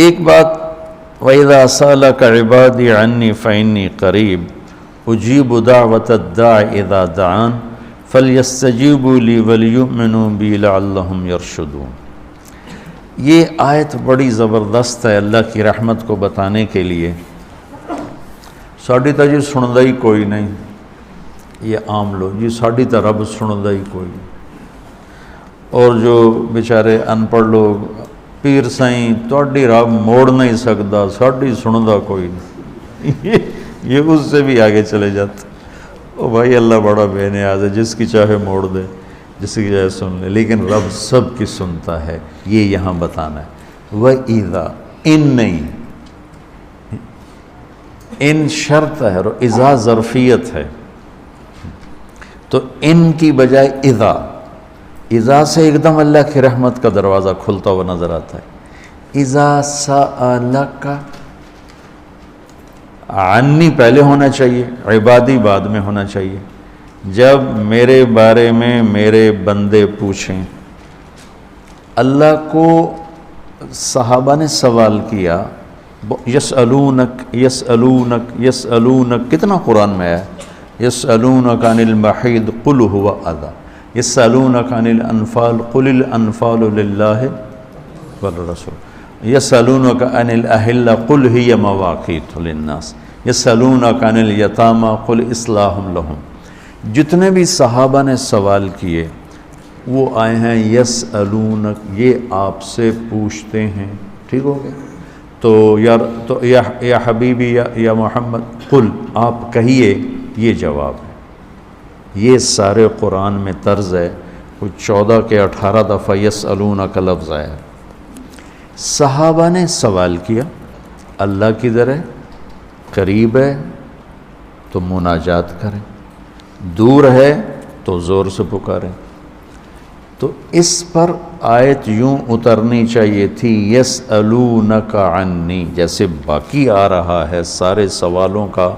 ایک بات وَإِذَا سَأَلَكَ عِبَادِي عَنِّي فَإِنِّي قَرِيبٌ أُجِيبُ دَعْوَةَ الدَّاعِ إِذَا دَعَانِ فَلْيَسْتَجِيبُوا لِي وَلْيُؤْمِنُوا بِي لَعَلَّهُمْ يَرْشُدُونَ۔ یہ آیت بڑی زبردست ہے اللہ کی رحمت کو بتانے کے لیے۔ ساڈی تا جی سندا ہی کوئی نہیں، یہ عام لوگ جی ساڈی تا رب سندا ہی کوئی نہیں، اور جو بیچارے ان پڑھ لوگ پیر سائیں تہاڈی رب موڑ نہیں سکتا، ساڈی سندا کوئی نہیں، یہ اس سے بھی آگے چلے جاتے۔ او بھائی اللہ بڑا بے نیاز ہے، جس کی چاہے موڑ دے، جس کی چاہے سن لے، لیکن رب سب کی سنتا ہے، یہ یہاں بتانا ہے۔ وَإِذَا ان نہیں، ان شرط ہے اور اذا ظرفیت ہے، تو ان کی بجائے اذا سے ایک دم اللہ کی رحمت کا دروازہ کھلتا ہوا نظر آتا ہے۔ اذا سألک عنی پہلے ہونا چاہیے، عبادی بعد میں ہونا چاہیے۔ جب میرے بارے میں میرے بندے پوچھیں، اللہ کو صحابہ نے سوال کیا، یسألونک یسألونک یسألونک، کتنا قرآن میں ہے، یسألونک عن المحیض قل هو اذی، یسألونک عن الانفال قل الانفال للہ والرسول، یسألونک عن الاہلہ قل ہی مواقیت للناس، یسألونک عن الیتامى قل اصلاح لہم۔ جتنے بھی صحابہ نے سوال کیے وہ آئے ہیں یسألونک، یہ آپ سے پوچھتے ہیں، ٹھیک ہو گیا؟ تو یا حبیبی یا محمد قل، آپ کہیے، یہ جواب ہے۔ یہ سارے قرآن میں طرز ہے، کوئی 14 کے 18 دفعہ یسألونک کا لفظ آیا ہے۔ صحابہ نے سوال کیا، اللہ کدھر ہے، قریب ہے تو مناجات کریں، دور ہے تو زور سے پکاریں۔ تو اس پر آیت یوں اترنی چاہیے تھی یسألونک عنی، جیسے باقی آ رہا ہے سارے سوالوں کا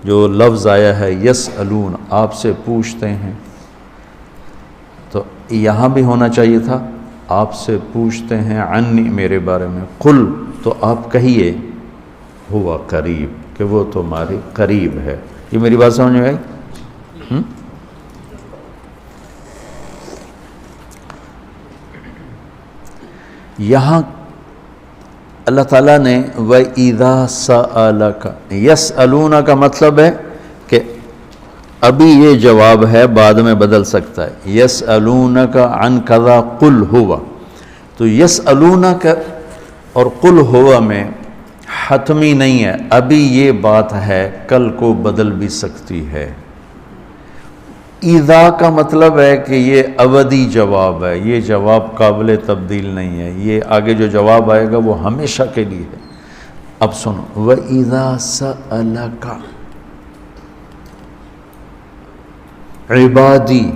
جو لفظ آیا ہے یسألون، آپ سے پوچھتے ہیں، تو یہاں بھی ہونا چاہیے تھا آپ سے پوچھتے ہیں عنی، میرے بارے میں، قل، تو آپ کہیے ہوا قریب، کہ وہ تمہارے قریب ہے۔ یہ میری بات سمجھ میں آئی؟ یہاں اللہ تعالیٰ نے وَإِذَا سَأَلَكَ، یسألون کا مطلب ہے کہ ابھی یہ جواب ہے، بعد میں بدل سکتا ہے۔ یسألونک عن کذا قل ہوا، تو یسألونک اور قل ہوا میں حتمی نہیں ہے، ابھی یہ بات ہے، کل کو بدل بھی سکتی ہے۔ اذا کا مطلب ہے کہ یہ ابدی جواب ہے، یہ جواب قابل تبدیل نہیں ہے، یہ آگے جو جواب آئے گا وہ ہمیشہ کے لیے ہے۔ اب سنو، وَإِذَا سَأَلَكَ عبادی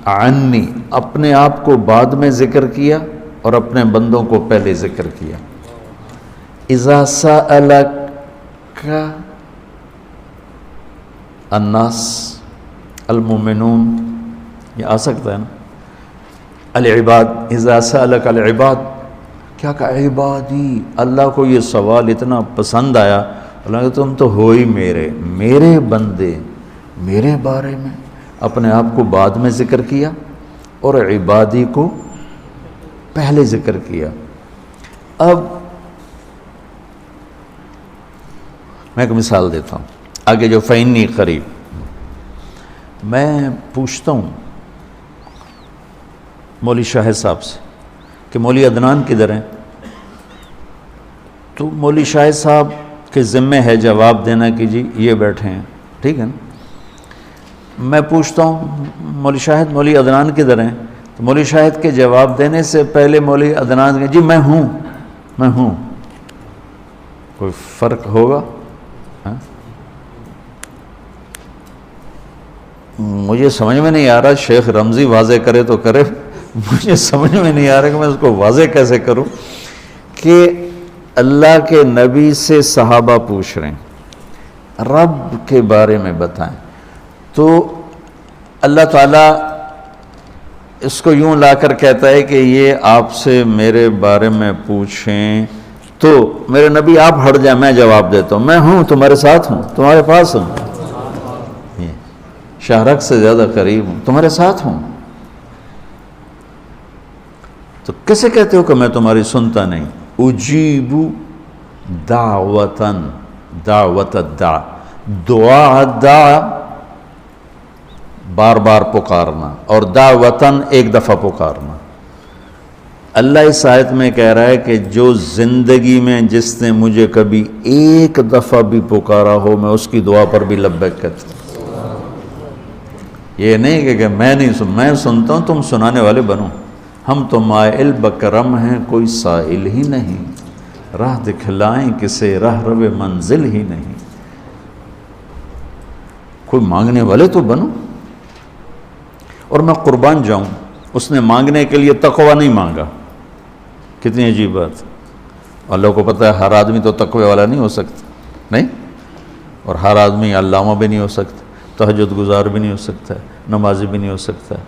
عنی، اپنے آپ کو بعد میں ذکر کیا اور اپنے بندوں کو پہلے ذکر کیا۔ اذا سألک الناس المؤمنون، یہ آ سکتا ہے نا، العباد، اذا سألک العباد، کیا کہا عبادی، اللہ کو یہ سوال اتنا پسند آیا، اللہ کہ تم تو ہو ہی میرے بندے، میرے بارے میں اپنے آپ کو بعد میں ذکر کیا اور عبادی کو پہلے ذکر کیا۔ اب میں ایک مثال دیتا ہوں، آگے جو فإنی قریب، میں پوچھتا ہوں مولوی شاہد صاحب سے کہ مولوی عدنان کدھر ہیں، تو مولوی شاہد صاحب کے ذمے ہے جواب دینا کہ جی یہ بیٹھے ہیں، ٹھیک ہے نا۔ میں پوچھتا ہوں مولوی شاہد، مولوی عدنان کدھر ہیں، تو مولوی شاہد کے جواب دینے سے پہلے مولوی عدنان کہ جی میں ہوں، کوئی فرق ہوگا؟ مجھے سمجھ میں نہیں آ رہا، شیخ رمزی واضح کرے تو کرے، مجھے سمجھ میں نہیں آ رہا کہ میں اس کو واضح کیسے کروں کہ اللہ کے نبی سے صحابہ پوچھ رہے ہیں رب کے بارے میں بتائیں، تو اللہ تعالیٰ اس کو یوں لا کر کہتا ہے کہ یہ آپ سے میرے بارے میں پوچھیں تو میرے نبی آپ ہٹ جائیں، میں جواب دیتا ہوں، میں ہوں، تمہارے ساتھ ہوں، تمہارے پاس ہوں، شہرک سے زیادہ قریب ہوں، تمہارے ساتھ ہوں۔ تو کیسے کہتے ہو کہ میں تمہاری سنتا نہیں؟ اجیب دعوتاً، دعوت الدع، دعا دعا بار بار پکارنا، اور دعوتاً ایک دفعہ پکارنا۔ اللہ اس آیت میں کہہ رہا ہے کہ جو زندگی میں جس نے مجھے کبھی ایک دفعہ بھی پکارا ہو، میں اس کی دعا پر بھی لبیک کہتا ہوں۔ یہ نہیں کہ میں نہیں میں سنتا ہوں، تم سنانے والے بنو۔ ہم تو مائل بکرم ہیں، کوئی سائل ہی نہیں، راہ دکھلائیں کسے راہ رو منزل ہی نہیں۔ کوئی مانگنے والے تو بنو۔ اور میں قربان جاؤں، اس نے مانگنے کے لیے تقوی نہیں مانگا۔ کتنی عجیب بات۔ اللہ کو پتہ ہے ہر آدمی تو تقوی والا نہیں ہو سکتا، نہیں، اور ہر آدمی علامہ بھی نہیں ہو سکتا، تہجد گزار بھی نہیں ہو سکتا ہے، نمازی بھی نہیں ہو سکتا ہے۔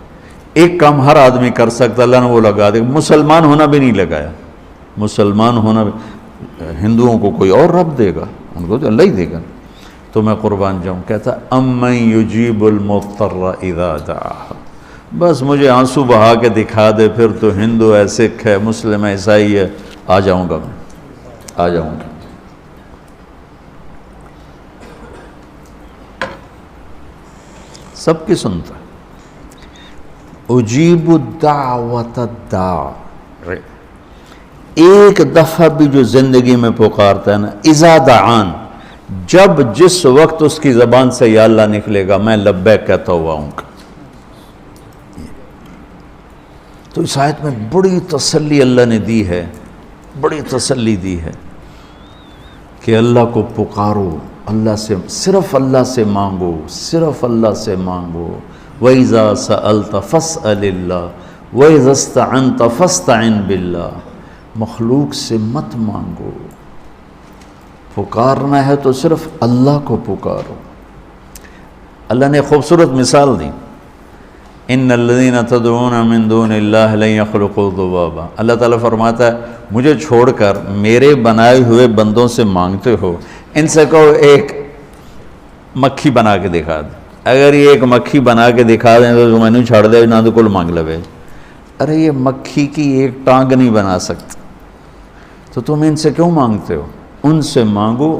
ایک کام ہر آدمی کر سکتا، اللہ نے وہ لگا دے۔ مسلمان ہونا بھی نہیں لگایا، مسلمان ہونا بھی، ہندوؤں کو کوئی اور رب دے گا، ان کو تو اللہ ہی دے گا۔ تو میں قربان جاؤں، کہتا امن یجیب المضطر اذا دعاہ، بس مجھے آنسو بہا کے دکھا دے، پھر تو ہندو ہے، سکھ ہے، مسلم ہے، عیسائی ہے، آ جاؤں گا، میں آ جاؤں گا۔ سب کی سنتا ہے۔ اجیب الدعوت الداع، ایک دفعہ بھی جو زندگی میں پکارتا ہے نا، اذا دعان، جب جس وقت اس کی زبان سے یا اللہ نکلے گا، میں لبیک کہتا ہوا ہوں گا۔ تو اس آیت میں بڑی تسلی اللہ نے دی ہے، بڑی تسلی دی ہے کہ اللہ کو پکارو، اللہ سے، صرف اللہ سے مانگو، صرف اللہ سے مانگو۔ وَإِذَا سَأَلْتَ فَاسْأَلِ اللَّهِ وَإِذَا اسْتَعَنْتَ فَاسْتَعِنْ بِاللَّهِ، مخلوق سے مت مانگو، پکارنا ہے تو صرف اللہ کو پکارو۔ اللہ نے خوبصورت مثال دی، ان الذین تدعون من دون اللہ لن یخلقوا ذبابا۔ اللہ تعالیٰ فرماتا ہے مجھے چھوڑ کر میرے بنائے ہوئے بندوں سے مانگتے ہو، ان سے کہو ایک مکھی بنا کے دکھا دیں، اگر یہ ایک مکھی بنا کے دکھا دیں تو میں نے چھاڑ دے نہ تو کل مانگ لوے۔ ارے یہ مکھی کی ایک ٹانگ نہیں بنا سکتا، تو تم ان سے کیوں مانگتے ہو؟ ان سے مانگو